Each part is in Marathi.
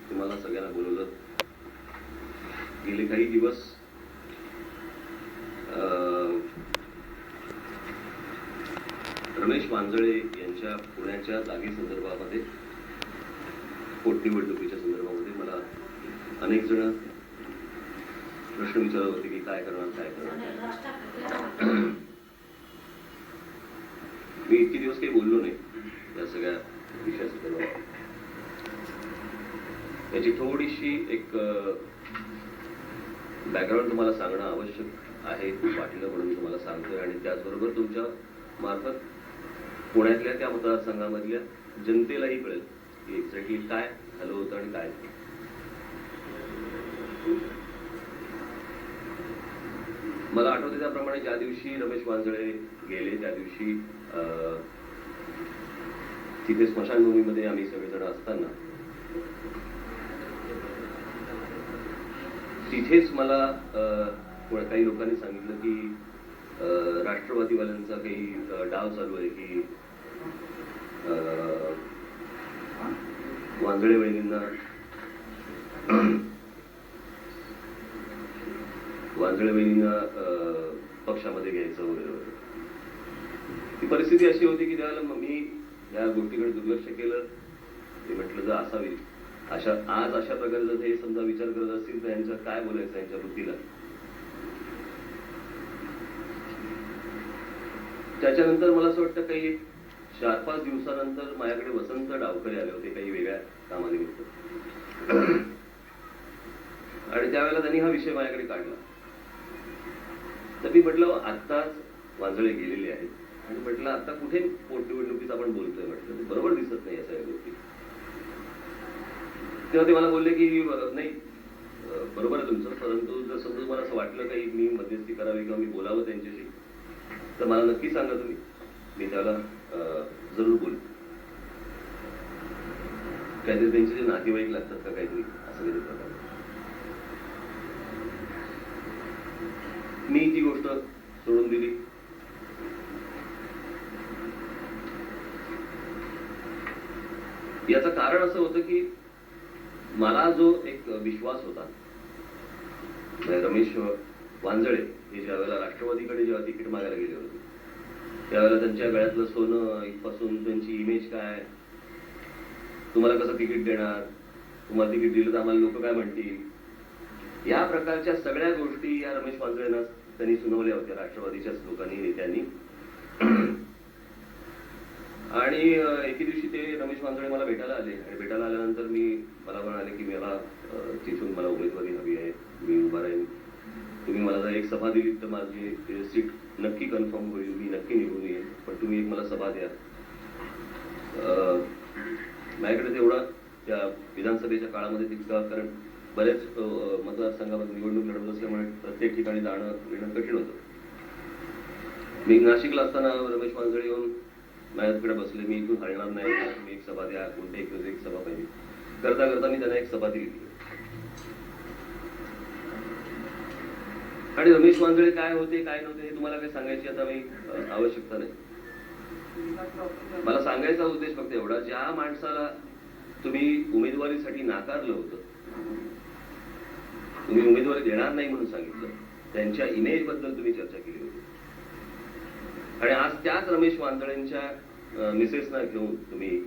तुम्हाला सगळ्यांना बोलवलं. गेले काही दिवस रमेश वांजळे यांच्या पुण्याच्या जागे संदर्भामध्ये, पोटनिवडणुकीच्या संदर्भामध्ये मला अनेक जण प्रश्न विचारत होते की काय करणार. मी इतके दिवस काही बोललो नाही या सगळ्या विषयासंदर्भात. याची थोडीशी एक बॅकग्राऊंड तुम्हाला सांगणं आवश्यक आहे वाटलं म्हणून तुम्हाला सांगतोय. आणि त्याचबरोबर तुमच्या मार्फत पुण्यातल्या त्या मतदारसंघामधल्या जनतेलाही कळेल की एक्झॅक्टली काय झालं होतं आणि काय. मला आठवते त्याप्रमाणे ज्या दिवशी रमेश वांजळे गेले त्या दिवशी तिथे स्मशानभूमीमध्ये आम्ही सगळेजण असताना तिथेच मला काही लोकांनी सांगितलं की राष्ट्रवादीवाल्यांचा काही डाव चालू आहे की वांजळे वहिनींना पक्षामध्ये घ्यायचं वगैरे. ती परिस्थिती अशी होती की त्यावेळेला मी या गोष्टीकडे दुर्लक्ष केलं. ते म्हटलं जर असावी आज अशा प्रकारे जर हे समजा विचार करत असतील तर यांचं काय बोलायचं यांच्या वृत्तीला. त्याच्यानंतर मला असं वाटतं काही 4-5 दिवसानंतर माझ्याकडे वसंत डावकरे आले होते काही वेगळ्या कामानिमित्त. आणि त्यावेळेला त्यांनी हा विषय माझ्याकडे काढला. तर मी म्हटलं आत्ताच वांजळे गेलेले आहेत आणि म्हटलं आता कुठे पोटनिवडणुकीच आपण बोलतोय. म्हटलं बरोबर दिसत नाही या सगळ्या गोष्टी. तेव्हा ते मला बोलले की नाही बरोबर आहे तुमचं, परंतु जर समजा मला असं वाटलं काही मी मध्यस्थी करावी किंवा मी बोलावं त्यांच्याशी तर मला नक्की सांगा तुम्ही, मी त्याला जरूर बोलू. काहीतरी त्यांचे जे नातेवाईक लागतात का काहीतरी असं काहीतरी प्रकार. मी ती गोष्ट सोडून दिली. याचं कारण असं होतं की मला जो एक विश्वास होता, रमेश वांजळे हे ज्या वेळेला राष्ट्रवादीकडे जेव्हा तिकीट मागायला गेले होते त्यावेळेला त्यांच्या गळ्यातलं सोनं इथपासून त्यांची इमेज काय, तुम्हाला कसं तिकीट देणार, तुम्हाला तिकीट दिलं तर आम्हाला लोक काय म्हणतील, या प्रकारच्या सगळ्या गोष्टी या रमेश वांजळेंना त्यांनी सुनावल्या होत्या राष्ट्रवादीच्याच लोकांनी, नेत्यांनी. आणि एके दिवशी ते रमेश वांजळे मला भेटायला आले आणि भेटायला आल्यानंतर मला म्हणाले की मला तिथून मला उमेदवारी हवी आहे, मी उभा राहीन, तुम्ही मला जर एक सभा दिली तर माझी सीट नक्की कन्फर्म होईल, मी नक्की निवडून येईल, पण तुम्ही एक मला सभा द्या. माझ्याकडे तेवढा त्या विधानसभेच्या काळामध्ये तितका, कारण बऱ्याच मतदारसंघामध्ये निवडणूक लढवत असल्यामुळे प्रत्येक ठिकाणी जाणं येणं कठीण होतं. मी नाशिकला असताना रमेश वांजळे येऊन माझ्याकडे बसले, मी इथून हलणार नाही, मी एक सभा द्या, कोणत्याही एक सभा पाहिजे. करता करता मी त्यांना एक सभा दिली. आणि रमेश वांजळे काय होते काय नव्हते हे तुम्हाला काही सांगायची आता मी आवश्यकता नाही. मला सांगायचा उद्देश फक्त एवढा, ज्या माणसाला तुम्ही उमेदवारीसाठी नाकारलं होतं, तुम्ही उमेदवारी देणार नाही म्हणून सांगितलं, त्यांच्या इमेज बद्दल तुम्ही चर्चा केली होती. आणि आज त्याच रमेश वांजळेंच्या मिसेसना घेऊन तुम्ही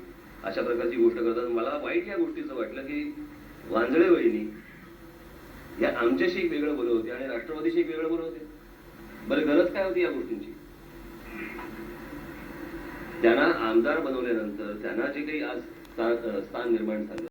अशा प्रकारची गोष्ट करतात. मला वाईट या गोष्टीचं वाटलं की वांजळे वहिनी या आमच्याशी एक वेगळं बोलत होते आणि राष्ट्रवादीशी एक वेगळं बोलत होते. बरं गरज काय होती या गोष्टींची? त्यांना आमदार बनवल्यानंतर त्यांना जे काही आज स्थान निर्माण झालं